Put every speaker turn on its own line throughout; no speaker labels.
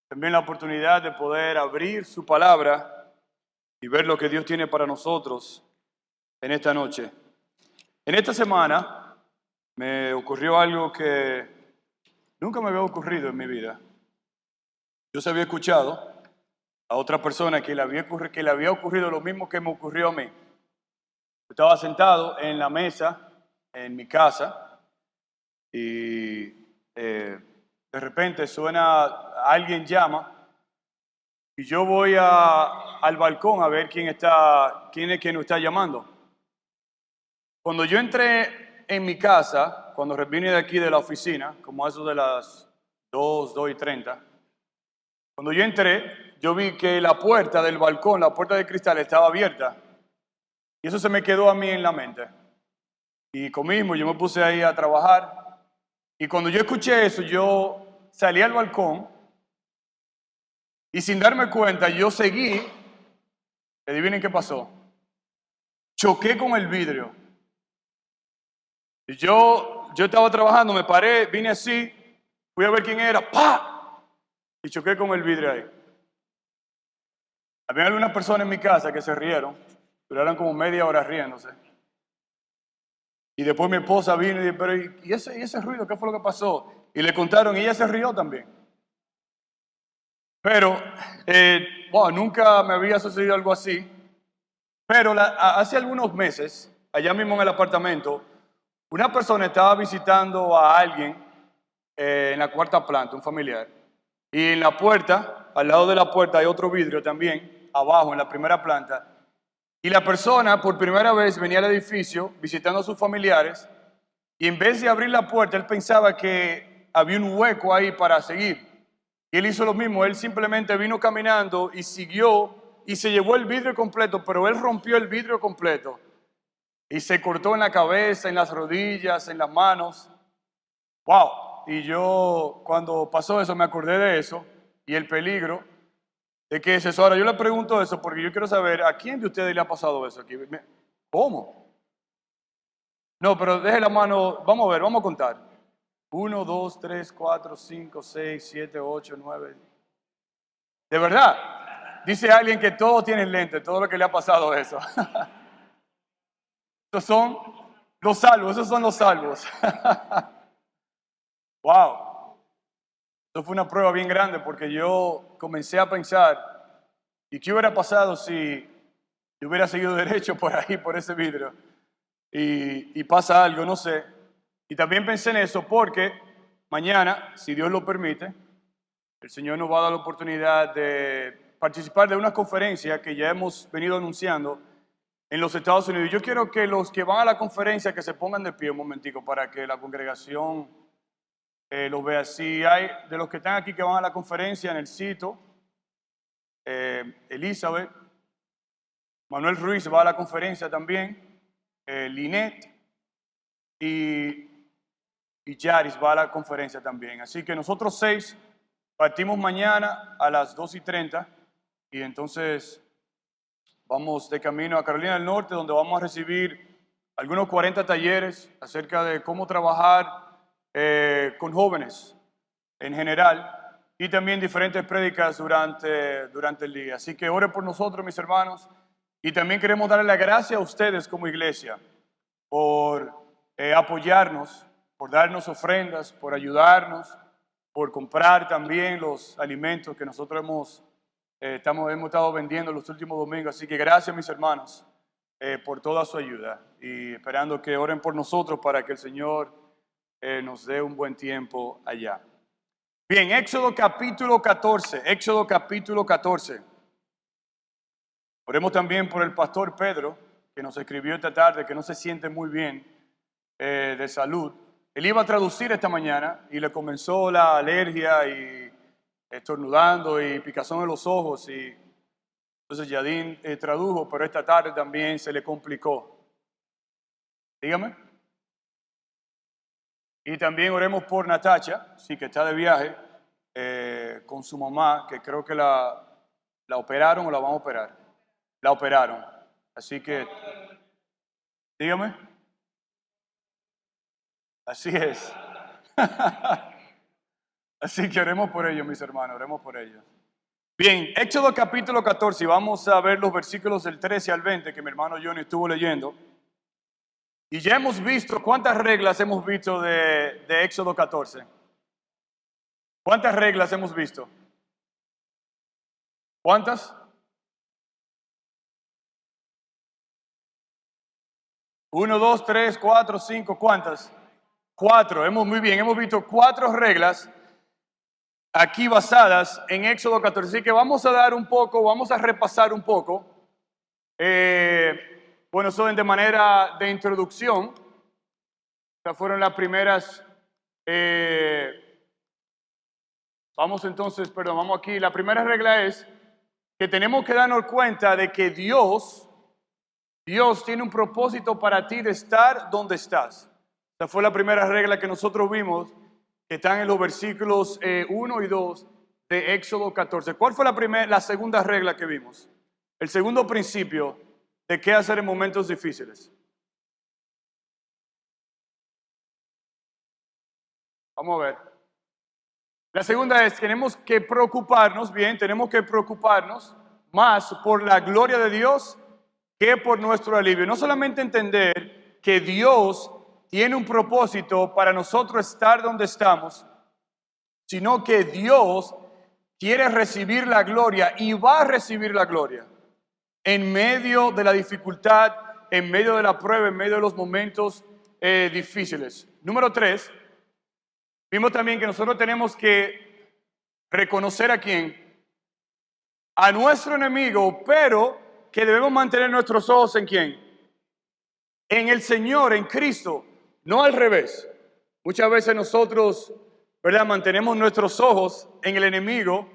también la oportunidad de poder abrir su palabra y ver lo que Dios tiene para nosotros en esta noche. En esta semana me ocurrió algo que nunca me había ocurrido en mi vida. Yo se había escuchado a otra persona que le había ocurrido lo mismo que me ocurrió a mí. Estaba sentado en la mesa en mi casa y de repente alguien llama y yo voy al balcón a ver quién es quien nos está llamando. Cuando yo entré en mi casa, cuando vine de aquí de la oficina, como a eso de las 2:30, cuando yo entré, yo vi que la puerta del balcón, la puerta de cristal estaba abierta. Y eso se me quedó a mí en la mente. Y conmigo yo me puse ahí a trabajar. Y cuando yo escuché eso, yo salí al balcón y sin darme cuenta, yo seguí. Adivinen qué pasó. Choqué con el vidrio. Y yo estaba trabajando, me paré, vine así, fui a ver quién era, ¡pa! Y choqué con el vidrio ahí. Había algunas personas en mi casa que se rieron, duraron como media hora riéndose. Y después mi esposa vino y dijo, pero ¿y ese ruido? ¿Qué fue lo que pasó? Y le contaron y ella se rió también. Pero, nunca me había sucedido algo así. Pero hace algunos meses, allá mismo en el apartamento, una persona estaba visitando a alguien en la cuarta planta, un familiar. Y en la puerta, al lado de la puerta hay otro vidrio también, abajo en la primera planta. Y la persona por primera vez venía al edificio visitando a sus familiares y en vez de abrir la puerta, él pensaba que había un hueco ahí para seguir. Y él hizo lo mismo, él simplemente vino caminando y siguió y se llevó el vidrio completo, pero él rompió el vidrio completo y se cortó en la cabeza, en las rodillas, en las manos. ¡Wow! Y yo cuando pasó eso me acordé de eso y el peligro de que es eso. Ahora yo le pregunto eso porque yo quiero saber a quién de ustedes le ha pasado eso aquí. ¿Cómo? No, pero deje la mano, vamos a ver, vamos a contar. 1, 2, 3, 4, 5, 6, 7, 8, 9. De verdad, dice alguien que todos tienen lente, todo lo que le ha pasado eso. Estos son los salvos, esos son los salvos. Wow, eso fue una prueba bien grande porque yo comencé a pensar, ¿y qué hubiera pasado si yo hubiera seguido derecho por ahí, por ese vidrio? Y pasa algo, no sé. Y también pensé en eso porque mañana, si Dios lo permite, el Señor nos va a dar la oportunidad de participar de una conferencia que ya hemos venido anunciando en los Estados Unidos. Yo quiero que los que van a la conferencia que se pongan de pie un momentico para que la congregación los vea. Si hay de los que están aquí que van a la conferencia en el sitio, Elizabeth, Manuel Ruiz va a la conferencia también, Linet y Yaris va a la conferencia también. Así que nosotros 6 partimos mañana a las 2:30 y entonces vamos de camino a Carolina del Norte, donde vamos a recibir algunos 40 talleres acerca de cómo trabajar con jóvenes en general y también diferentes prédicas durante el día. Así que ore por nosotros, mis hermanos, y también queremos darle la gracia a ustedes como iglesia por apoyarnos, por darnos ofrendas, por ayudarnos, por comprar también los alimentos que nosotros hemos estado vendiendo los últimos domingos. Así que gracias, mis hermanos, por toda su ayuda y esperando que oren por nosotros para que el Señor nos dé un buen tiempo allá. Bien, Éxodo capítulo 14, Éxodo capítulo 14. Oremos también por el pastor Pedro, que nos escribió esta tarde, que no se siente muy bien de salud. Él iba a traducir esta mañana y le comenzó la alergia y estornudando y picazón en los ojos. Y entonces Yadín tradujo, pero esta tarde también se le complicó. Dígame. Y también oremos por Natacha, sí, que está de viaje con su mamá, que creo que la operaron o la van a operar. La operaron. Así que, dígame. Así es. Así que oremos por ellos, mis hermanos, oremos por ellos. Bien, Éxodo capítulo 14, y vamos a ver los versículos del 13 al 20 que mi hermano Johnny estuvo leyendo. Y ya hemos visto, ¿cuántas reglas hemos visto de Éxodo 14? ¿Cuántas reglas hemos visto? ¿Cuántas? 1, 2, 3, 4, 5, ¿cuántas? 4, muy bien, hemos visto 4 reglas aquí basadas en Éxodo 14. Así que vamos a repasar un poco. Bueno, son de manera de introducción. Estas fueron las primeras. Vamos aquí. La primera regla es que tenemos que darnos cuenta de que Dios tiene un propósito para ti de estar donde estás. Esa fue la primera regla que nosotros vimos, que están en los versículos 1 y 2 de Éxodo 14. ¿Cuál fue la segunda regla que vimos? El segundo principio de qué hacer en momentos difíciles. Vamos a ver. La segunda es, tenemos que preocuparnos más por la gloria de Dios que por nuestro alivio. No solamente entender que Dios tiene un propósito para nosotros estar donde estamos, sino que Dios quiere recibir la gloria y va a recibir la gloria en medio de la dificultad, en medio de la prueba, en medio de los momentos difíciles. Número 3, vimos también que nosotros tenemos que reconocer a quién, a nuestro enemigo, pero que debemos mantener nuestros ojos en quién, en el Señor, en Cristo, no al revés. Muchas veces nosotros, ¿verdad?, mantenemos nuestros ojos en el enemigo,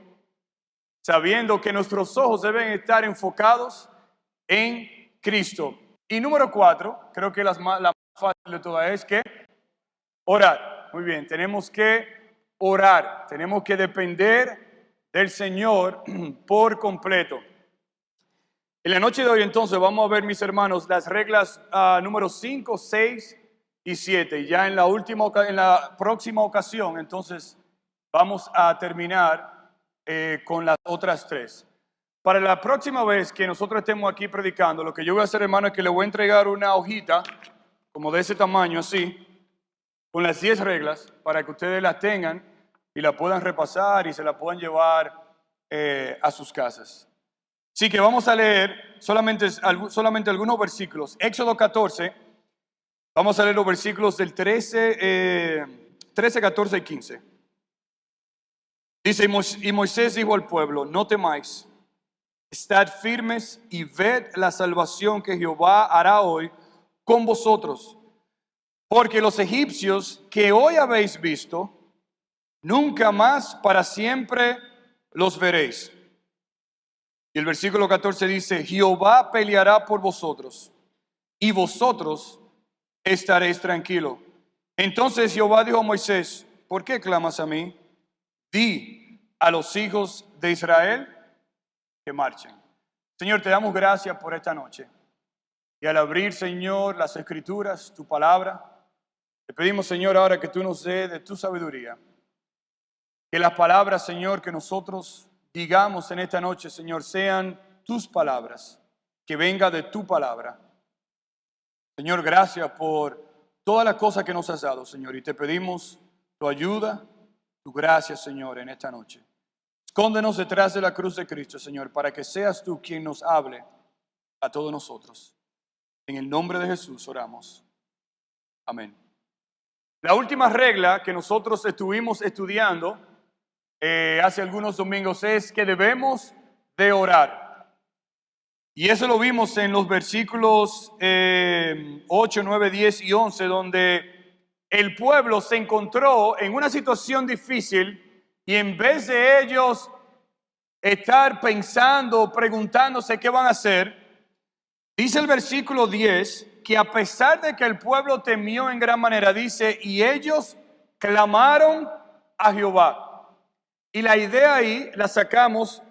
sabiendo que nuestros ojos deben estar enfocados en Cristo. Y número 4, creo que la más fácil de todas es que orar. Muy bien, tenemos que orar, tenemos que depender del Señor por completo. En la noche de hoy entonces vamos a ver, mis hermanos, las reglas número 5, 6 y 7. Y ya en la próxima ocasión entonces vamos a terminar con las otras 3. Para la próxima vez que nosotros estemos aquí predicando, lo que yo voy a hacer, hermano, es que le voy a entregar una hojita como de ese tamaño así, con las 10 reglas, para que ustedes las tengan y la puedan repasar y se la puedan llevar a sus casas. Así que vamos a leer solamente algunos versículos. Éxodo 14, vamos a leer los versículos del 13, 14 y 15. Dice, y Moisés dijo al pueblo, no temáis, estad firmes y ved la salvación que Jehová hará hoy con vosotros. Porque los egipcios que hoy habéis visto, nunca más para siempre los veréis. Y el versículo 14 dice, Jehová peleará por vosotros, y vosotros estaréis tranquilos. Entonces Jehová dijo a Moisés, ¿por qué clamas a mí? Di a los hijos de Israel que marchen. Señor, te damos gracias por esta noche. Y al abrir, Señor, las Escrituras, tu palabra, te pedimos, Señor, ahora que tú nos des de tu sabiduría. Que las palabras, Señor, que nosotros digamos en esta noche, Señor, sean tus palabras, que venga de tu palabra. Señor, gracias por todas las cosas que nos has dado, Señor, y te pedimos tu ayuda, tu gracia, Señor, en esta noche. Escóndenos detrás de la cruz de Cristo, Señor, para que seas tú quien nos hable a todos nosotros. En el nombre de Jesús oramos. Amén. La última regla que nosotros estuvimos estudiando hace algunos domingos es que debemos de orar. Y eso lo vimos en los versículos 8, 9, 10 y 11, donde el pueblo se encontró en una situación difícil y en vez de ellos estar pensando, preguntándose qué van a hacer, dice el versículo 10 que a pesar de que el pueblo temió en gran manera, dice, y ellos clamaron a Jehová. Y la idea ahí la sacamos,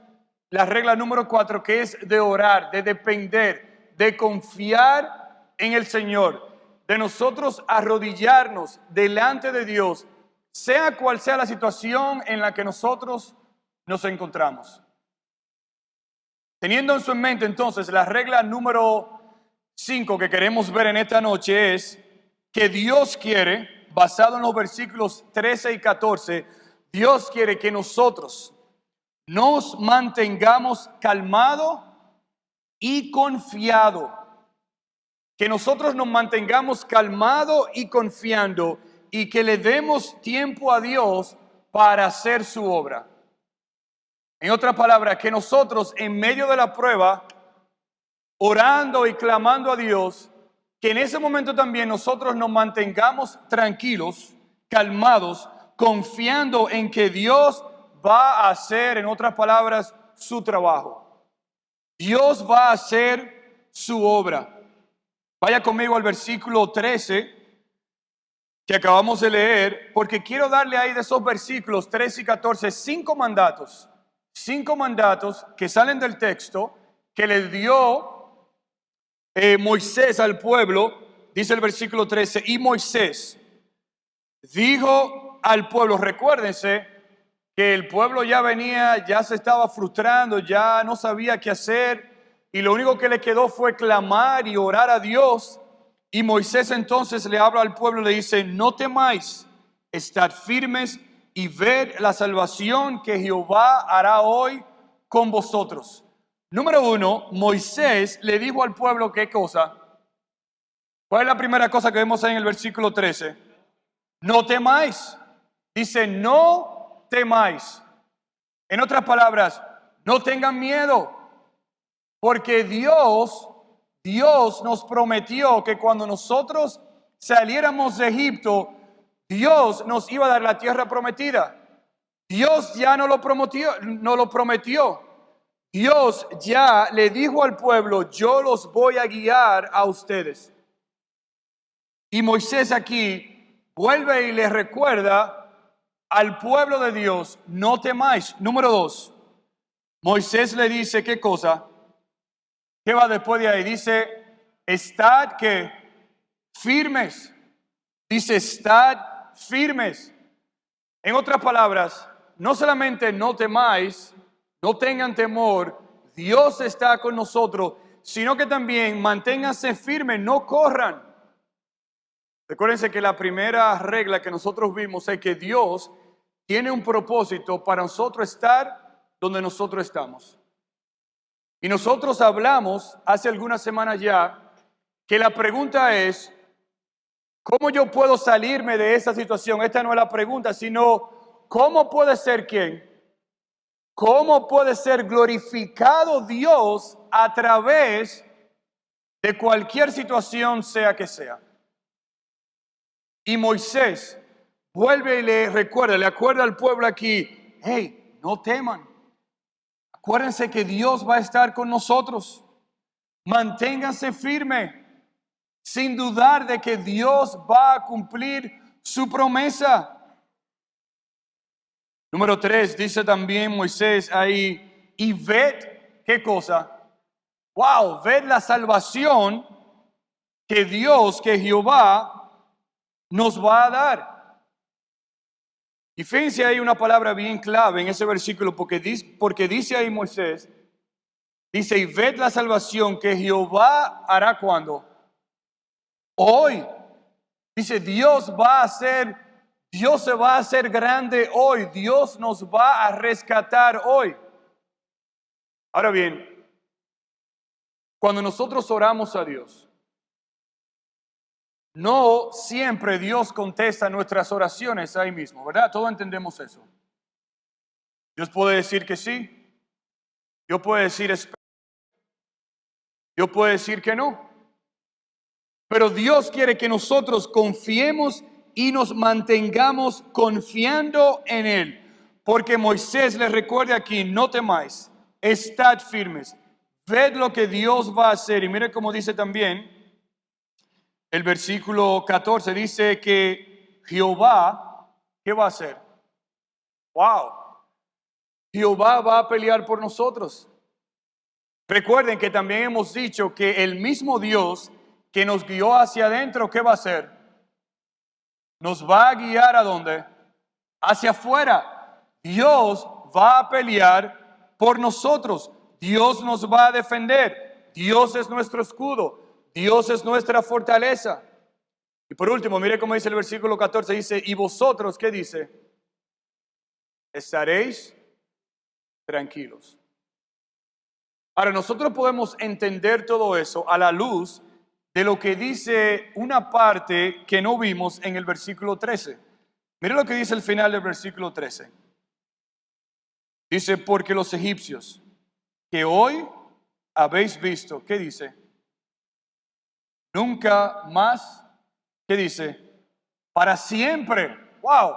la regla número 4, que es de orar, de depender, de confiar en el Señor, de nosotros arrodillarnos delante de Dios, sea cual sea la situación en la que nosotros nos encontramos. Teniendo en mente entonces la regla número 5 que queremos ver en esta noche es que Dios quiere, basado en los versículos 13 y 14, Dios quiere que nosotros nos mantengamos calmados y confiados. Que nosotros nos mantengamos calmados y confiando y que le demos tiempo a Dios para hacer su obra. En otras palabras, que nosotros en medio de la prueba, orando y clamando a Dios, que en ese momento también nosotros nos mantengamos tranquilos, calmados, confiando en que Dios va a hacer, en otras palabras, su trabajo. Dios va a hacer su obra. Vaya conmigo al versículo 13 que acabamos de leer, porque quiero darle ahí de esos versículos 13 y 14 cinco mandatos que salen del texto que le dio Moisés al pueblo. Dice el versículo 13, y Moisés dijo al pueblo, recuérdense que el pueblo ya se estaba frustrando, ya no sabía qué hacer, y lo único que le quedó fue clamar y orar a Dios. Y Moisés entonces le habla al pueblo y le dice, no temáis, estad firmes y ved la salvación que Jehová hará hoy con vosotros. Número 1, Moisés le dijo al pueblo, ¿qué cosa? ¿Cuál es la primera cosa que vemos ahí en el versículo 13? No temáis. Dice, no temáis. En otras palabras, no tengan miedo. Porque Dios nos prometió que cuando nosotros saliéramos de Egipto, Dios nos iba a dar la tierra prometida. Dios ya no lo prometió. Dios ya le dijo al pueblo, yo los voy a guiar a ustedes. Y Moisés aquí vuelve y le recuerda al pueblo de Dios, no temáis. Número 2, Moisés le dice, ¿qué cosa? ¿Qué va después de ahí? Dice, estad que firmes. Dice, estad firmes. En otras palabras, no solamente no temáis, no tengan temor, Dios está con nosotros, sino que también manténganse firmes, no corran. Recuérdense que la primera regla que nosotros vimos es que Dios tiene un propósito para nosotros estar donde nosotros estamos. Y nosotros hablamos hace algunas semanas ya que la pregunta es, ¿cómo yo puedo salirme de esa situación? Esta no es la pregunta, sino, ¿cómo puede ser quién? ¿Cómo puede ser glorificado Dios a través de cualquier situación, sea que sea? Y Moisés vuelve y le acuerda al pueblo aquí, hey, no teman. Acuérdense que Dios va a estar con nosotros. Manténganse firmes, sin dudar de que Dios va a cumplir su promesa. Número 3, dice también Moisés ahí, y ved, ¿qué cosa? Wow, ved la salvación que Dios, que Jehová nos va a dar. Y fíjense ahí una palabra bien clave en ese versículo, porque dice ahí Moisés, dice, y ved la salvación que Jehová hará cuando. Hoy. Dice, Dios se va a hacer grande hoy. Dios nos va a rescatar hoy. Ahora bien, cuando nosotros oramos a Dios, no siempre Dios contesta nuestras oraciones ahí mismo, ¿verdad? Todos entendemos eso. Dios puede decir que sí. Dios puede decir espera. Dios puede decir que no. Pero Dios quiere que nosotros confiemos y nos mantengamos confiando en Él. Porque Moisés les recuerda aquí, no temáis, estad firmes. Ved lo que Dios va a hacer. Y mire cómo dice también el versículo 14. Dice que Jehová, ¿qué va a hacer? Wow. Jehová va a pelear por nosotros. Recuerden que también hemos dicho que el mismo Dios que nos guió hacia adentro, ¿qué va a hacer? Nos va a guiar ¿a dónde? hacia afuera. Dios va a pelear por nosotros. Dios nos va a defender. Dios es nuestro escudo. Dios es nuestra fortaleza. Y por último, mire cómo dice el versículo 14. Dice, y vosotros, ¿qué dice? Estaréis tranquilos. Ahora, nosotros podemos entender todo eso a la luz de lo que dice una parte que no vimos en el versículo 13. Mire lo que dice el final del versículo 13. Dice, porque los egipcios que hoy habéis visto, ¿qué dice? Nunca más, ¿qué dice? Para siempre. ¡Wow!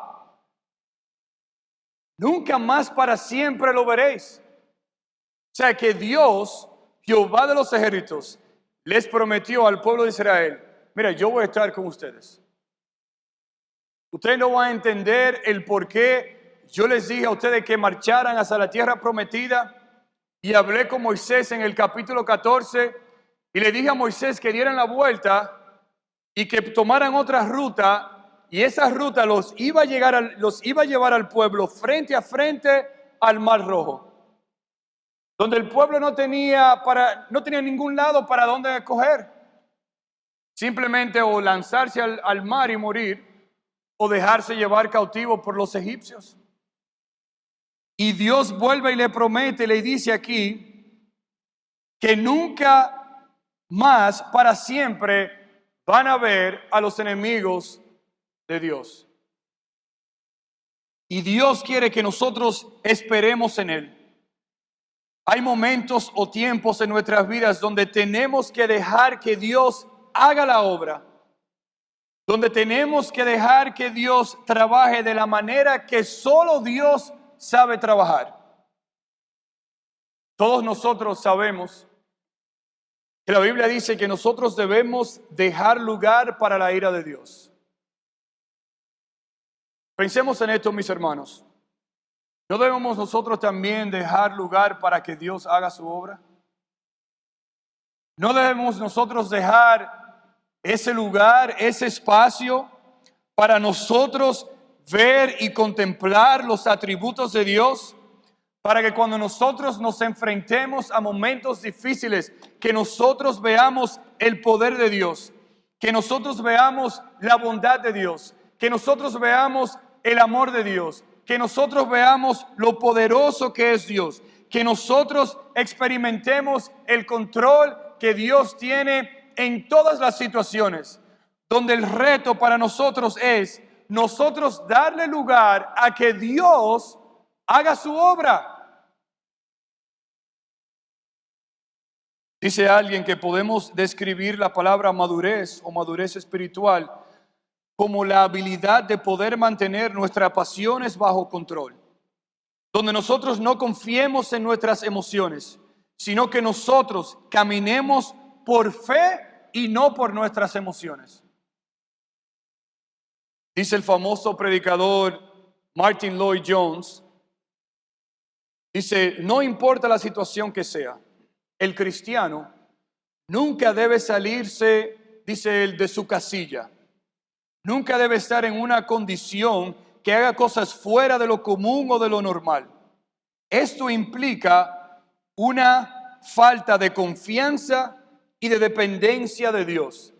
Nunca más para siempre lo veréis. O sea que Dios, Jehová de los ejércitos, les prometió al pueblo de Israel, mira, yo voy a estar con ustedes. Ustedes no van a entender el por qué yo les dije a ustedes que marcharan hacia la tierra prometida. Y hablé con Moisés en el capítulo 14 y le dije a Moisés que dieran la vuelta y que tomaran otra ruta, y esa ruta los iba a llevar al pueblo frente a frente al Mar Rojo, donde el pueblo no tenía ningún lado para dónde coger. Simplemente o lanzarse al mar y morir, o dejarse llevar cautivo por los egipcios. Y Dios vuelve y le promete, le dice aquí, que nunca más para siempre van a ver a los enemigos de Dios. Y Dios quiere que nosotros esperemos en Él. Hay momentos o tiempos en nuestras vidas donde tenemos que dejar que Dios haga la obra, donde tenemos que dejar que Dios trabaje de la manera que solo Dios sabe trabajar. Todos nosotros sabemos que la Biblia dice que nosotros debemos dejar lugar para la ira de Dios. Pensemos en esto, mis hermanos. ¿No debemos nosotros también dejar lugar para que Dios haga su obra? ¿No debemos nosotros dejar ese lugar, ese espacio para nosotros ver y contemplar los atributos de Dios? Para que cuando nosotros nos enfrentemos a momentos difíciles, que nosotros veamos el poder de Dios, que nosotros veamos la bondad de Dios, que nosotros veamos el amor de Dios, que nosotros veamos lo poderoso que es Dios, que nosotros experimentemos el control que Dios tiene en todas las situaciones, donde el reto para nosotros es nosotros darle lugar a que Dios haga su obra. Dice alguien que podemos describir la palabra madurez o madurez espiritual como la habilidad de poder mantener nuestras pasiones bajo control, donde nosotros no confiemos en nuestras emociones, sino que nosotros caminemos por fe y no por nuestras emociones. Dice el famoso predicador Martin Lloyd Jones, dice, no importa la situación que sea, el cristiano nunca debe salirse, dice él, de su casilla. Nunca debe estar en una condición que haga cosas fuera de lo común o de lo normal. Esto implica una falta de confianza y de dependencia de Dios.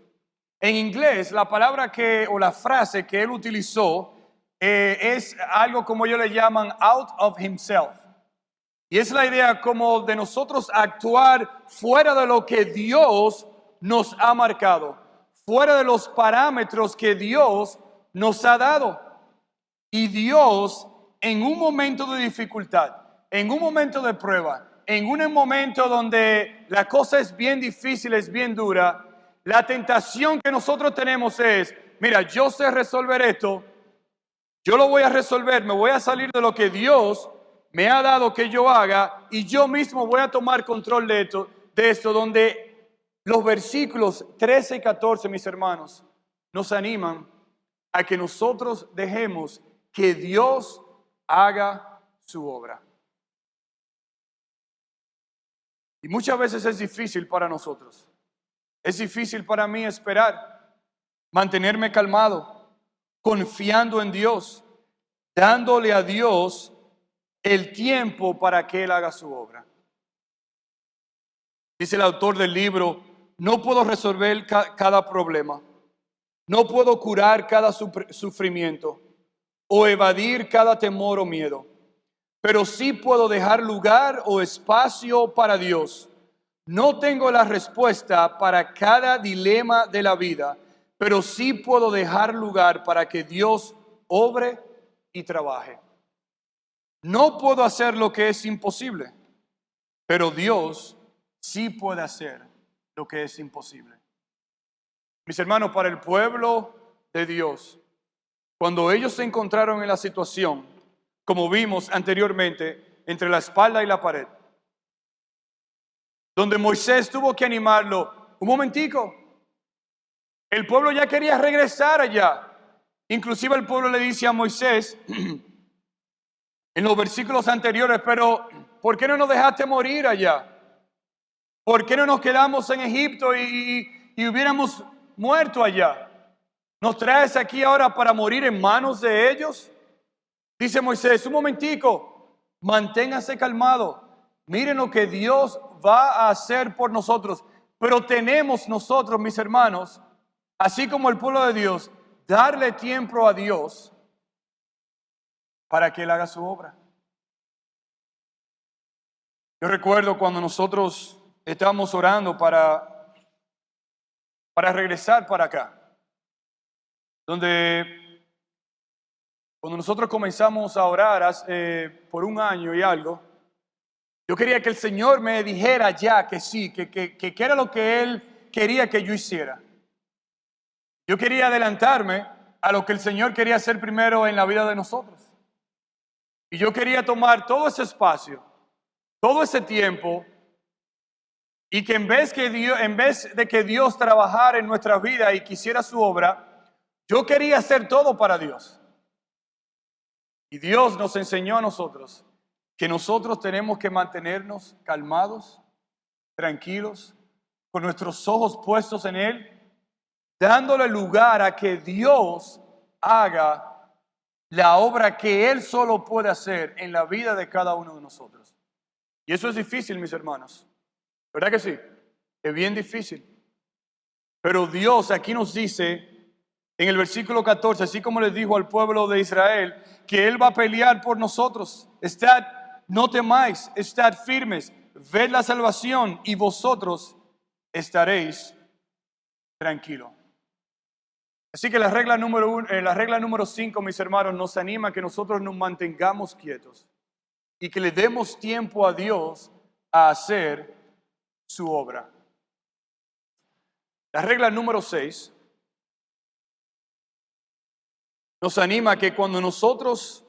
En inglés, la palabra o la frase que él utilizó es algo como ellos le llaman out of himself. Y es la idea como de nosotros actuar fuera de lo que Dios nos ha marcado, fuera de los parámetros que Dios nos ha dado. Y Dios, en un momento de dificultad, en un momento de prueba, en un momento donde la cosa es bien difícil, es bien dura, la tentación que nosotros tenemos es, mira, yo sé resolver esto, yo lo voy a resolver, me voy a salir de lo que Dios me ha dado que yo haga y yo mismo voy a tomar control de esto, donde los versículos 13 y 14, mis hermanos, nos animan a que nosotros dejemos que Dios haga su obra. Y muchas veces es difícil para nosotros. Es difícil para mí esperar, mantenerme calmado, confiando en Dios, dándole a Dios el tiempo para que Él haga su obra. Dice el autor del libro, no puedo resolver cada problema, no puedo curar cada sufrimiento o evadir cada temor o miedo, pero sí puedo dejar lugar o espacio para Dios. No tengo la respuesta para cada dilema de la vida, pero sí puedo dejar lugar para que Dios obre y trabaje. No puedo hacer lo que es imposible, pero Dios sí puede hacer lo que es imposible. Mis hermanos, para el pueblo de Dios, cuando ellos se encontraron en la situación, como vimos anteriormente, entre la espalda y la pared, donde Moisés tuvo que animarlo, un momentico, el pueblo ya quería regresar allá. Inclusive el pueblo le dice a Moisés, en los versículos anteriores, pero ¿por qué no nos dejaste morir allá? ¿Por qué no nos quedamos en Egipto y hubiéramos muerto allá? ¿Nos traes aquí ahora para morir en manos de ellos? Dice Moisés, un momentico, manténgase calmado. Miren lo que Dios va a hacer por nosotros. Pero tenemos nosotros, mis hermanos, así como el pueblo de Dios, darle tiempo a Dios para que Él haga su obra. Yo recuerdo cuando nosotros estábamos orando para regresar para acá, donde cuando nosotros comenzamos a orar por un año y algo, yo quería que el Señor me dijera ya que sí, que era lo que Él quería que yo hiciera. Yo quería adelantarme a lo que el Señor quería hacer primero en la vida de nosotros. Y yo quería tomar todo ese espacio, todo ese tiempo, y que en vez de que Dios trabajara en nuestra vida y quisiera su obra, yo quería hacer todo para Dios. Y Dios nos enseñó a nosotros que nosotros tenemos que mantenernos calmados, tranquilos, con nuestros ojos puestos en Él, dándole lugar a que Dios haga la obra que Él solo puede hacer en la vida de cada uno de nosotros. Y eso es difícil, mis hermanos. ¿Verdad que sí? Es bien difícil. Pero Dios aquí nos dice en el versículo 14, así como les dijo al pueblo de Israel, que Él va a pelear por nosotros. No temáis, estad firmes, ved la salvación y vosotros estaréis tranquilos. Así que la regla número 5, mis hermanos, nos anima a que nosotros nos mantengamos quietos y que le demos tiempo a Dios a hacer su obra. La regla número 6 nos anima a que cuando nosotros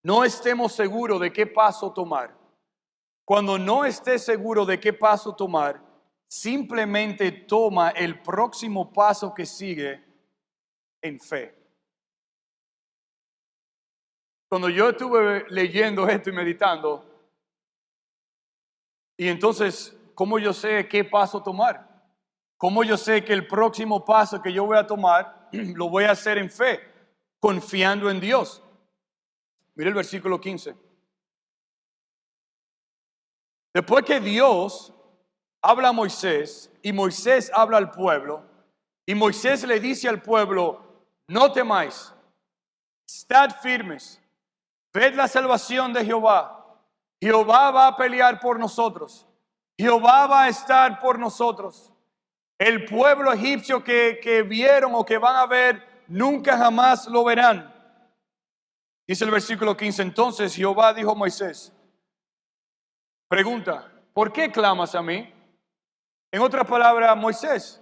no estemos seguros de qué paso tomar, cuando no estés seguro de qué paso tomar, simplemente toma el próximo paso que sigue en fe. Cuando yo estuve leyendo esto y meditando, y entonces, ¿cómo yo sé qué paso tomar? ¿Cómo yo sé que el próximo paso que yo voy a tomar lo voy a hacer en fe, confiando en Dios? Mira el versículo 15. Después que Dios habla a Moisés y Moisés habla al pueblo, y Moisés le dice al pueblo, no temáis, estad firmes, ved la salvación de Jehová. Jehová va a pelear por nosotros. Jehová va a estar por nosotros. El pueblo egipcio que vieron o que van a ver, nunca jamás lo verán. Dice el versículo 15, entonces Jehová dijo a Moisés, pregunta, ¿por qué clamas a mí? En otras palabras, Moisés,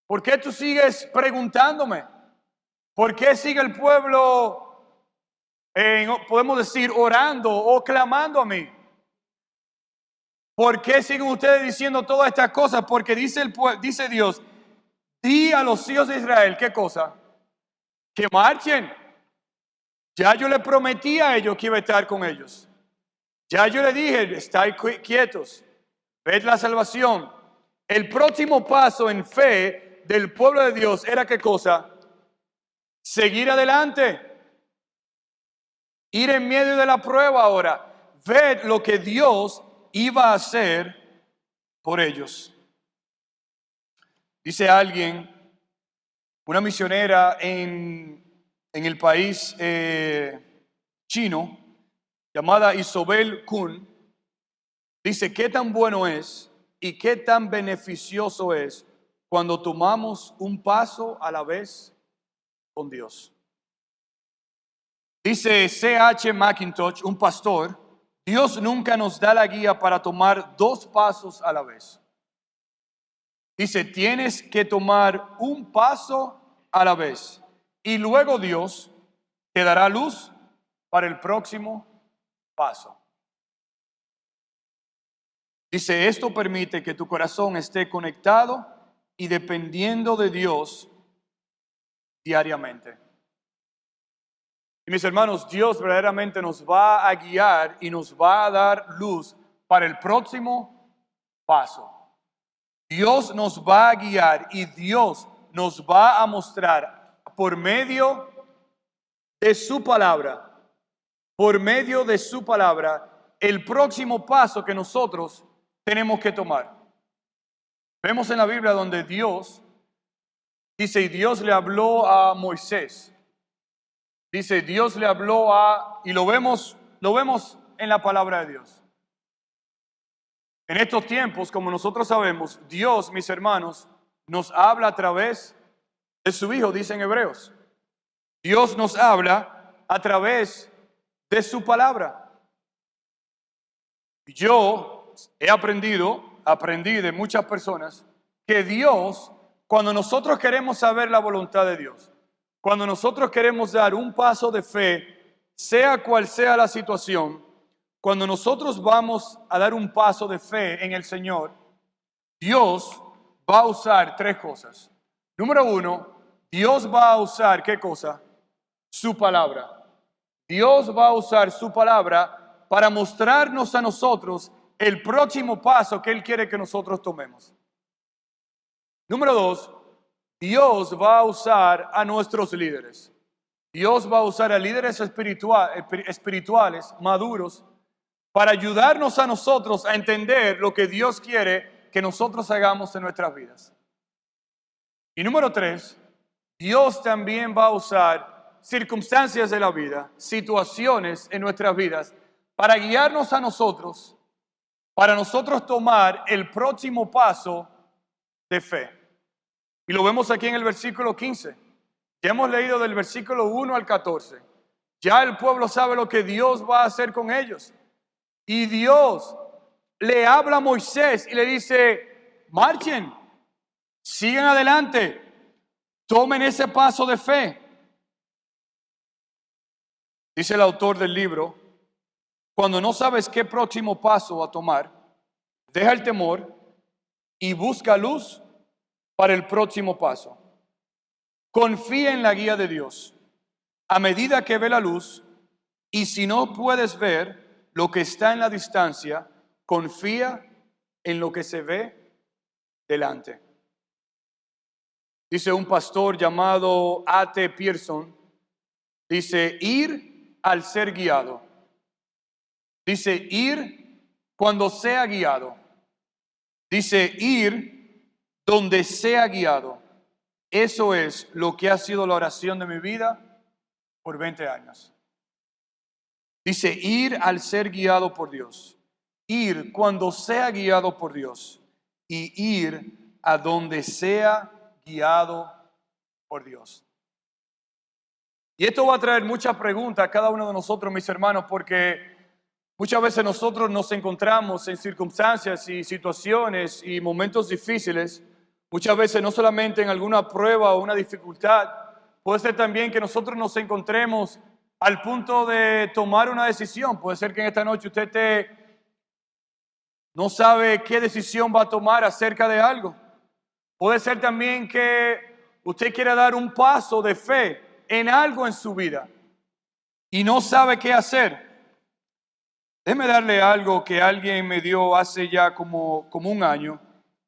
¿por qué tú sigues preguntándome? ¿Por qué sigue el pueblo, podemos decir, orando o clamando a mí? ¿Por qué siguen ustedes diciendo todas estas cosas? Porque dice Dios, di a los hijos de Israel, ¿qué cosa? Que marchen. Ya yo le prometí a ellos que iba a estar con ellos. Ya yo le dije, estad quietos, ved la salvación. El próximo paso en fe del pueblo de Dios era ¿qué cosa? Seguir adelante. Ir en medio de la prueba ahora, ver lo que Dios iba a hacer por ellos. Dice alguien, una misionera en el país chino, llamada Isobel Kuhn, dice, qué tan bueno es y qué tan beneficioso es cuando tomamos un paso a la vez con Dios. Dice C.H. McIntosh, un pastor, Dios nunca nos da la guía para tomar 2 pasos a la vez. Dice, tienes que tomar un paso a la vez y luego Dios te dará luz para el próximo paso. Dice, esto permite que tu corazón esté conectado y dependiendo de Dios diariamente. Y mis hermanos, Dios verdaderamente nos va a guiar y nos va a dar luz para el próximo paso. Dios nos va a guiar y Dios nos va a mostrar por medio de su palabra, el próximo paso que nosotros tenemos que tomar. Vemos en la Biblia donde Dios dice, y Dios le habló a Moisés. Dice, Dios le habló y lo vemos en la palabra de Dios. En estos tiempos, como nosotros sabemos, Dios, mis hermanos, nos habla a través de su Hijo, dicen Hebreos. Dios nos habla a través de su palabra. Yo aprendí de muchas personas, que Dios, cuando nosotros queremos saber la voluntad de Dios, cuando nosotros queremos dar un paso de fe, sea cual sea la situación, cuando nosotros vamos a dar un paso de fe en el Señor, Dios va a usar 3 cosas. Número 1, Dios va a usar, ¿qué cosa? Su palabra. Dios va a usar su palabra para mostrarnos a nosotros el próximo paso que Él quiere que nosotros tomemos. Número 2, Dios va a usar a nuestros líderes. Dios va a usar a líderes espirituales, maduros, para ayudarnos a nosotros a entender lo que Dios quiere que nosotros hagamos en nuestras vidas. Y número 3, Dios también va a usar circunstancias de la vida, situaciones en nuestras vidas, para guiarnos a nosotros, para nosotros tomar el próximo paso de fe. Y lo vemos aquí en el versículo 15. Ya hemos leído del versículo 1 al 14. Ya el pueblo sabe lo que Dios va a hacer con ellos. Y Dios le habla a Moisés y le dice, marchen, sigan adelante, tomen ese paso de fe. Dice el autor del libro, cuando no sabes qué próximo paso a tomar, deja el temor y busca luz para el próximo paso. Confía en la guía de Dios a medida que ve la luz, y si no puedes ver lo que está en la distancia, confía en lo que se ve delante. Dice un pastor llamado A.T. Pierson, dice, ir al ser guiado. Dice, ir cuando sea guiado. Dice, ir donde sea guiado. Eso es lo que ha sido la oración de mi vida por 20 años. Dice, ir al ser guiado por Dios. Ir cuando sea guiado por Dios. Y ir a donde sea guiado por Dios. Y esto va a traer muchas preguntas a cada uno de nosotros, mis hermanos, porque muchas veces nosotros nos encontramos en circunstancias y situaciones y momentos difíciles. Muchas veces no solamente en alguna prueba o una dificultad, puede ser también que nosotros nos encontremos al punto de tomar una decisión. Puede ser que en esta noche usted no sabe qué decisión va a tomar acerca de algo. Puede ser también que usted quiera dar un paso de fe en algo en su vida y no sabe qué hacer. Déjeme darle algo que alguien me dio hace ya como un año,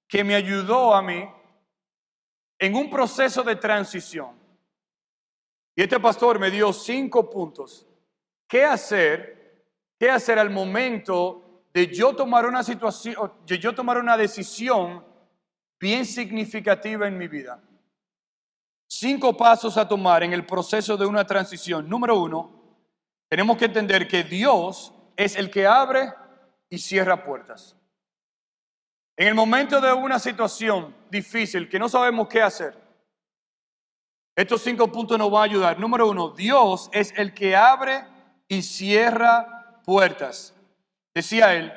que me ayudó a mí en un proceso de transición. Y este pastor me dio 5 puntos ¿Qué hacer? ¿Qué hacer al momento de yo tomar una situación, de yo tomar una decisión bien significativa en mi vida? 5 pasos a tomar en el proceso de una transición. Número 1, tenemos que entender que Dios es el que abre y cierra puertas. En el momento de una situación difícil que no sabemos qué hacer, estos 5 puntos nos van a ayudar. Número 1, Dios es el que abre y cierra puertas. Decía él,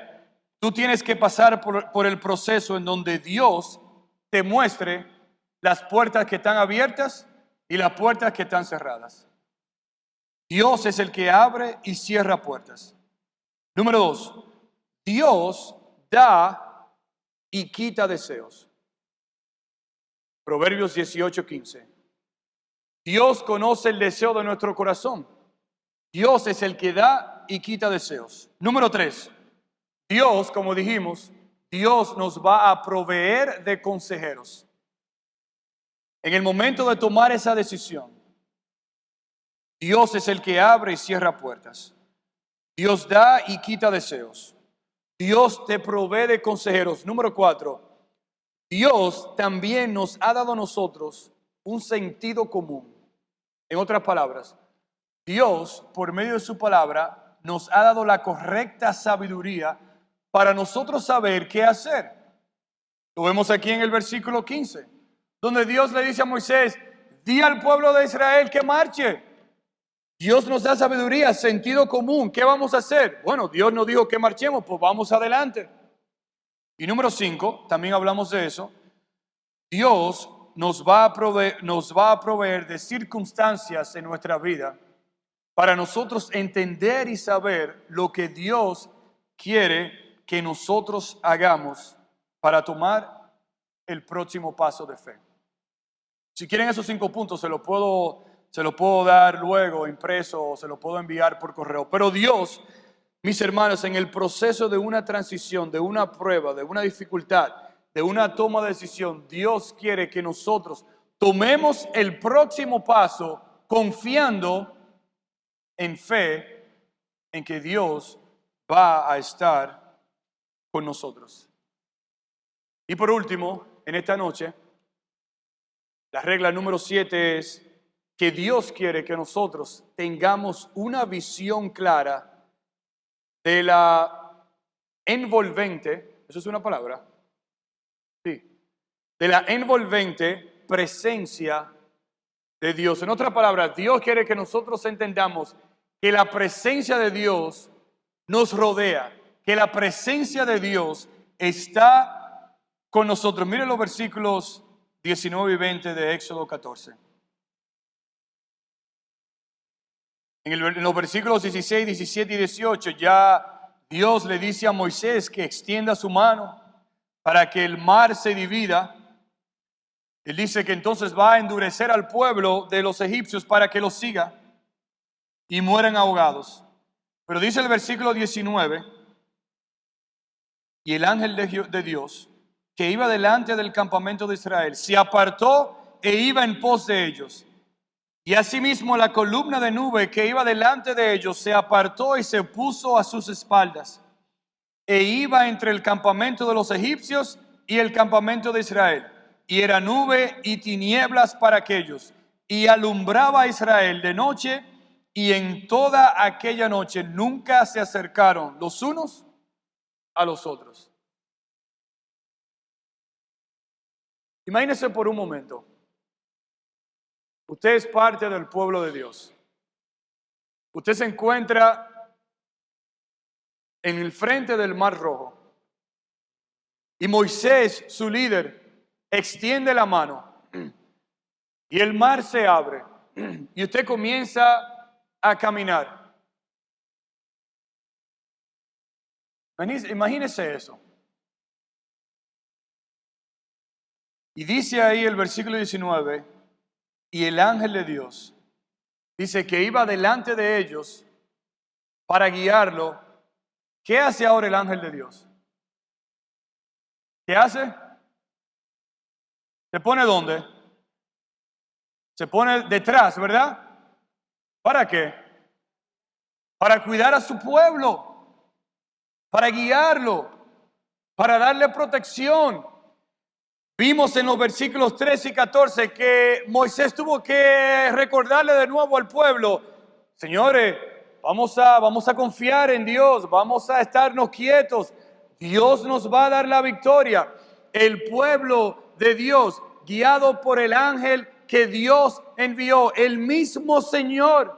tú tienes que pasar por el proceso en donde Dios te muestre las puertas que están abiertas y las puertas que están cerradas. Dios es el que abre y cierra puertas. Número 2, Dios da y quita deseos. Proverbios 18:15. Dios conoce el deseo de nuestro corazón. Dios es el que da y quita deseos. Número 3, Dios, como dijimos, Dios nos va a proveer de consejeros. En el momento de tomar esa decisión, Dios es el que abre y cierra puertas. Dios da y quita deseos. Dios te provee de consejeros. Número 4, Dios también nos ha dado a nosotros un sentido común. En otras palabras, Dios, por medio de su palabra, nos ha dado la correcta sabiduría para nosotros saber qué hacer. Lo vemos aquí en el versículo 15, donde Dios le dice a Moisés, di al pueblo de Israel que marche. Dios nos da sabiduría, sentido común. ¿Qué vamos a hacer? Bueno, Dios nos dijo que marchemos, pues vamos adelante. Y número 5, también hablamos de eso. Dios nos va a proveer de circunstancias en nuestra vida para nosotros entender y saber lo que Dios quiere que nosotros hagamos para tomar el próximo paso de fe. Si quieren esos 5 puntos, se los puedo dar luego impreso o se los puedo enviar por correo. Pero Dios, mis hermanos, en el proceso de una transición, de una prueba, de una dificultad, de una toma de decisión, Dios quiere que nosotros tomemos el próximo paso confiando en fe en que Dios va a estar con nosotros. Y por último, en esta noche, la regla número 7 es que Dios quiere que nosotros tengamos una visión clara de la envolvente, ¿eso es una palabra? Sí, de la envolvente presencia de Dios. En otras palabras, Dios quiere que nosotros entendamos que la presencia de Dios nos rodea, que la presencia de Dios está con nosotros. Miren los versículos 19 y 20 de Éxodo 14. En los versículos 16, 17 y 18 ya Dios le dice a Moisés que extienda su mano para que el mar se divida. Él dice que entonces va a endurecer al pueblo de los egipcios para que los siga y mueran ahogados. Pero dice el versículo 19, y el ángel de Dios que iba delante del campamento de Israel se apartó e iba en pos de ellos. Y asimismo la columna de nube que iba delante de ellos se apartó y se puso a sus espaldas. E iba entre el campamento de los egipcios y el campamento de Israel. Y era nube y tinieblas para aquellos. Y alumbraba a Israel de noche, y en toda aquella noche nunca se acercaron los unos a los otros. Imagínense por un momento. Usted es parte del pueblo de Dios. Usted se encuentra en el frente del Mar Rojo. Y Moisés, su líder, extiende la mano. Y el mar se abre. Y usted comienza a caminar. Imagínese eso. Y dice ahí el versículo 19, y el ángel de Dios dice que iba delante de ellos para guiarlo. ¿Qué hace ahora el ángel de Dios? ¿Qué hace? ¿Se pone dónde? Se pone detrás, ¿verdad? ¿Para qué? para cuidar a su pueblo, para guiarlo, para darle protección. Vimos en los versículos 13 y 14 que Moisés tuvo que recordarle de nuevo al pueblo: señores, vamos a confiar en Dios, vamos a estarnos quietos, Dios nos va a dar la victoria. El pueblo de Dios, guiado por el ángel que Dios envió, el mismo Señor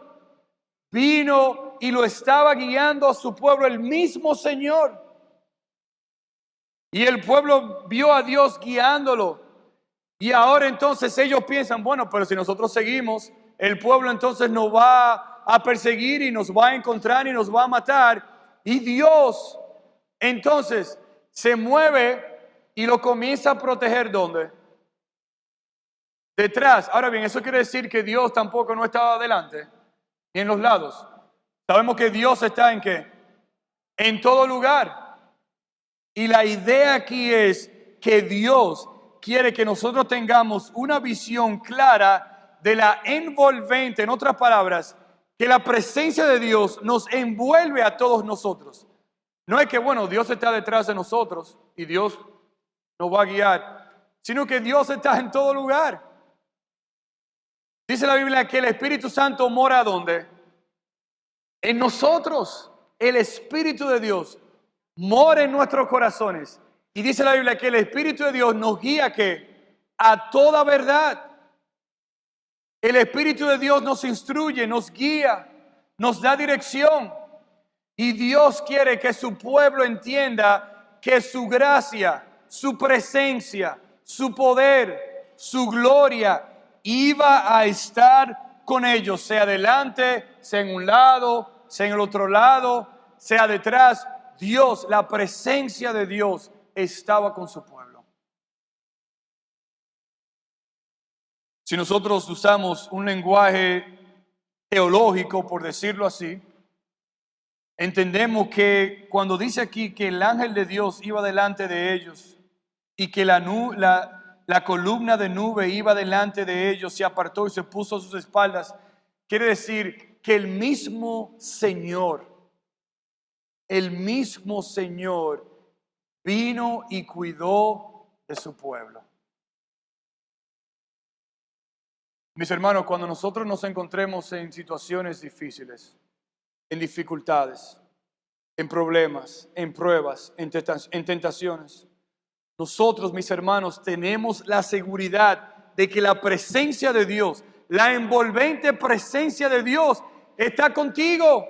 vino y lo estaba guiando a su pueblo, el mismo Señor. Y el pueblo vio a Dios guiándolo. Y ahora entonces ellos piensan: bueno, pero si nosotros seguimos, el pueblo entonces nos va a perseguir y nos va a encontrar y nos va a matar. Y Dios entonces se mueve y lo comienza a proteger. ¿Dónde? Detrás. Ahora bien, eso quiere decir que Dios tampoco no estaba adelante ni en los lados. Sabemos que Dios está ¿en qué? En todo lugar. Y la idea aquí es que Dios quiere que nosotros tengamos una visión clara de la envolvente, en otras palabras, que la presencia de Dios nos envuelve a todos nosotros. No es que, bueno, Dios está detrás de nosotros y Dios nos va a guiar, sino que Dios está en todo lugar. Dice la Biblia que el Espíritu Santo mora ¿dónde? En nosotros. El Espíritu de Dios mora en nuestros corazones. Y dice la Biblia que el Espíritu de Dios nos guía ¿qué? A toda verdad. El Espíritu de Dios nos instruye, nos guía, nos da dirección. Y Dios quiere que su pueblo entienda que su gracia, su presencia, su poder, su gloria iba a estar con ellos, sea adelante, sea en un lado, sea en el otro lado, sea detrás. Dios, la presencia de Dios estaba con su pueblo. Si nosotros usamos un lenguaje teológico, por decirlo así, entendemos que cuando dice aquí que el ángel de Dios iba delante de ellos y que la columna de nube iba delante de ellos, se apartó y se puso a sus espaldas, quiere decir que el mismo Señor vino y cuidó de su pueblo. Mis hermanos, cuando nosotros nos encontremos en situaciones difíciles, en dificultades, en problemas, en pruebas, en tentaciones, nosotros, mis hermanos, tenemos la seguridad de que la presencia de Dios, la envolvente presencia de Dios está contigo.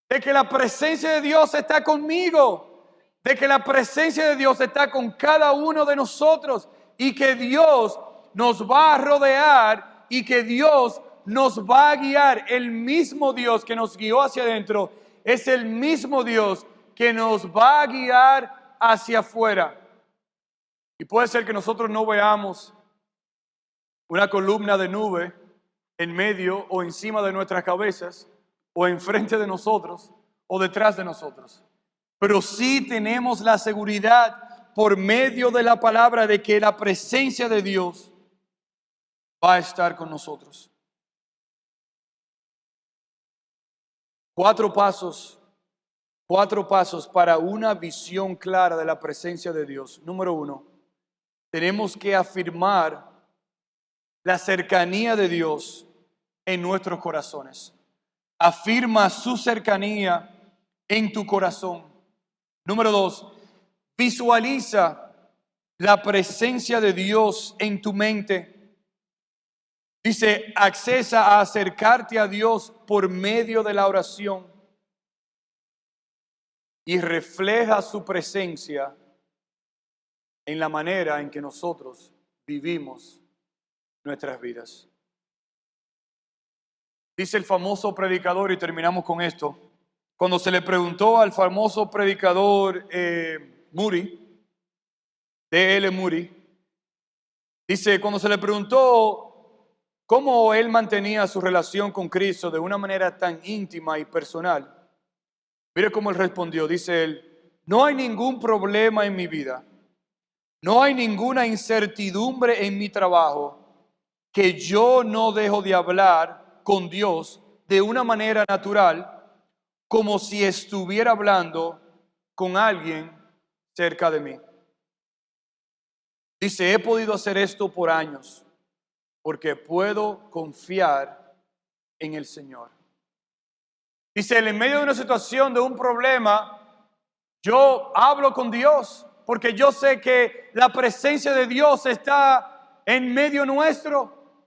De que la presencia de Dios está conmigo, de que la presencia de Dios está con cada uno de nosotros y que Dios nos va a rodear y que Dios nos va a guiar. El mismo Dios que nos guió hacia adentro es el mismo Dios que nos va a guiar hacia afuera. Y puede ser que nosotros no veamos una columna de nube en medio o encima de nuestras cabezas, o enfrente de nosotros, o detrás de nosotros. Pero sí tenemos la seguridad por medio de la palabra de que la presencia de Dios va a estar con nosotros. 4 pasos para una visión clara de la presencia de Dios. Número 1, tenemos que afirmar la cercanía de Dios en nuestros corazones. Afirma su cercanía en tu corazón. Número 2, visualiza la presencia de Dios en tu mente. Dice, accesa a acercarte a Dios por medio de la oración y refleja su presencia en la manera en que nosotros vivimos nuestras vidas. Dice el famoso predicador, y terminamos con esto, cuando se le preguntó al famoso predicador Moody, D.L. Moody, dice, cuando se le preguntó cómo él mantenía su relación con Cristo de una manera tan íntima y personal, mire cómo él respondió. Dice él, no hay ningún problema en mi vida, no hay ninguna incertidumbre en mi trabajo que yo no dejo de hablar con Dios de una manera natural como si estuviera hablando con alguien cerca de mí. Dice, he podido hacer esto por años, porque puedo confiar en el Señor. Dice, en medio de una situación, de un problema, yo hablo con Dios, porque yo sé que la presencia de Dios está en medio nuestro.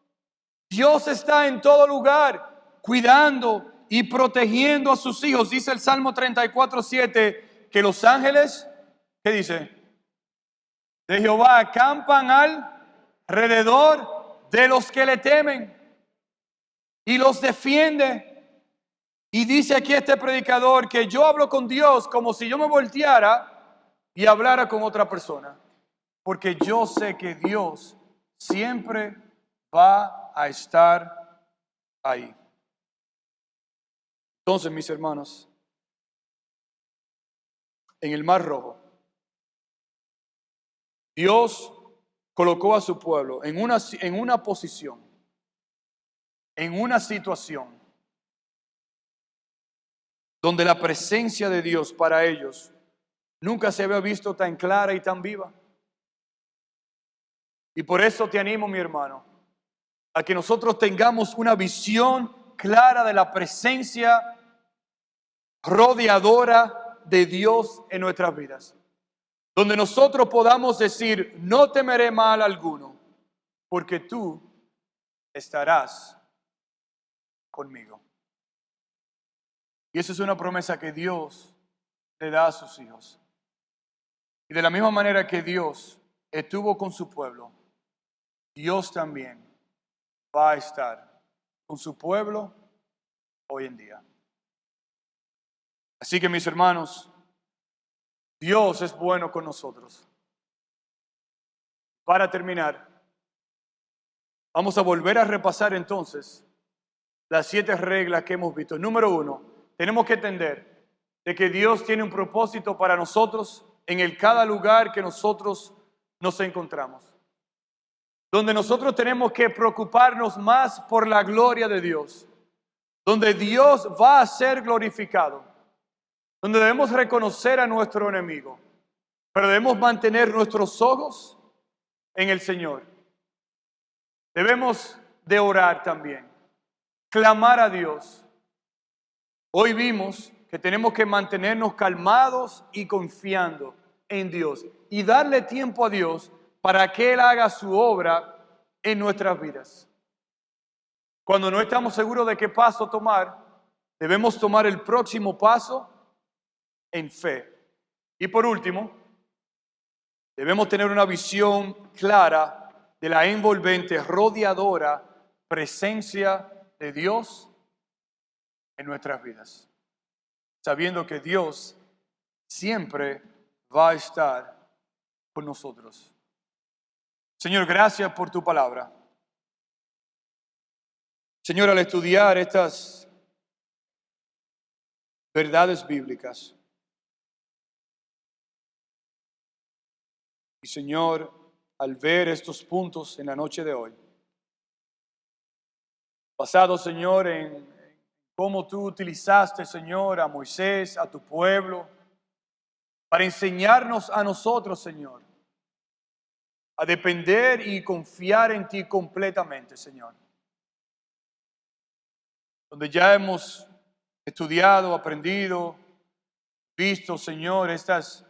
Dios está en todo lugar, cuidando y protegiendo a sus hijos. Dice el Salmo 34:7, que los ángeles, ¿qué dice? De Jehová acampan alrededor de los que le temen y los defiende. Y dice aquí este predicador que yo hablo con Dios como si yo me volteara y hablara con otra persona, porque yo sé que Dios siempre va a estar ahí. Entonces, mis hermanos, en el Mar Rojo, Dios colocó a su pueblo en una posición, en una situación, donde la presencia de Dios para ellos nunca se había visto tan clara y tan viva. Y por eso te animo, mi hermano, a que nosotros tengamos una visión clara de la presencia rodeadora de Dios en nuestras vidas, donde nosotros podamos decir, no temeré mal alguno, porque tú estarás conmigo. Y esa es una promesa que Dios le da a sus hijos. Y de la misma manera que Dios estuvo con su pueblo, Dios también va a estar con su pueblo hoy en día. Así que, mis hermanos, Dios es bueno con nosotros. Para terminar, vamos a volver a repasar entonces las 7 reglas que hemos visto. Número 1, tenemos que entender de que Dios tiene un propósito para nosotros en cada lugar que nosotros nos encontramos. Donde nosotros tenemos que preocuparnos más por la gloria de Dios. Donde Dios va a ser glorificado. Donde debemos reconocer a nuestro enemigo. Pero debemos mantener nuestros ojos en el Señor. Debemos de orar también. Clamar a Dios. Hoy vimos que tenemos que mantenernos calmados y confiando en Dios. Y darle tiempo a Dios para que Él haga su obra en nuestras vidas. Cuando no estamos seguros de qué paso tomar, debemos tomar el próximo paso en fe. Y por último, debemos tener una visión clara de la envolvente, rodeadora presencia de Dios en nuestras vidas, sabiendo que Dios siempre va a estar con nosotros. Señor, gracias por tu palabra. Señor, al estudiar estas verdades bíblicas, y Señor, al ver estos puntos en la noche de hoy, basado, Señor, en cómo tú utilizaste, Señor, a Moisés, a tu pueblo, para enseñarnos a nosotros, Señor, a depender y confiar en ti completamente, Señor. Donde ya hemos estudiado, aprendido, visto, Señor, las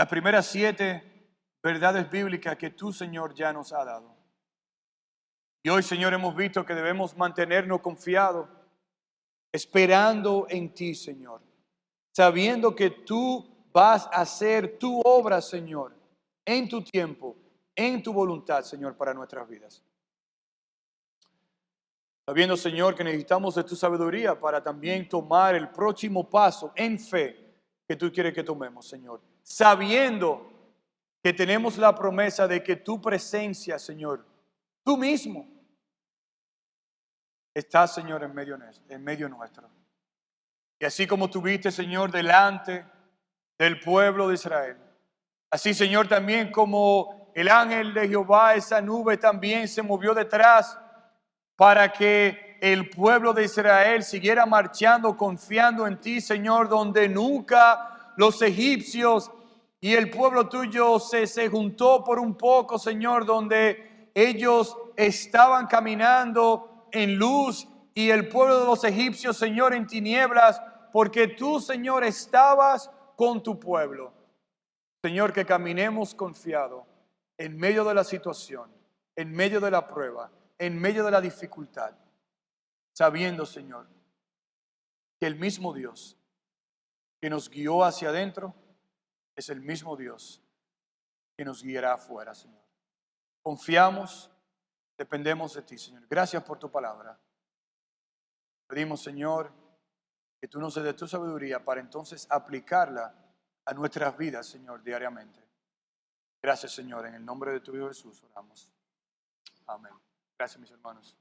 primeras 7 verdades bíblicas que tú, Señor, ya nos has dado. Y hoy, Señor, hemos visto que debemos mantenernos confiados, esperando en ti, Señor, sabiendo que tú vas a hacer tu obra, Señor, en tu tiempo, en tu voluntad, Señor, para nuestras vidas. Sabiendo, Señor, que necesitamos de tu sabiduría para también tomar el próximo paso en fe que tú quieres que tomemos, Señor. Sabiendo que tenemos la promesa de que tu presencia, Señor, tú mismo, estás, Señor, en medio nuestro. Y así como tuviste, Señor, delante del pueblo de Israel, así, Señor, también como el ángel de Jehová, esa nube también se movió detrás para que el pueblo de Israel siguiera marchando, confiando en ti, Señor, donde nunca los egipcios y el pueblo tuyo se juntó por un poco, Señor, donde ellos estaban caminando en luz y el pueblo de los egipcios, Señor, en tinieblas, porque tú, Señor, estabas con tu pueblo. Señor, que caminemos confiado en medio de la situación, en medio de la prueba, en medio de la dificultad, sabiendo, Señor, que el mismo Dios que nos guió hacia adentro es el mismo Dios que nos guiará afuera, Señor. Confiamos, dependemos de ti, Señor. Gracias por tu palabra. Pedimos, Señor, que tú nos des tu sabiduría para entonces aplicarla a nuestras vidas, Señor, diariamente. Gracias, Señor. En el nombre de tu Hijo Jesús oramos. Amén. Gracias, mis hermanos.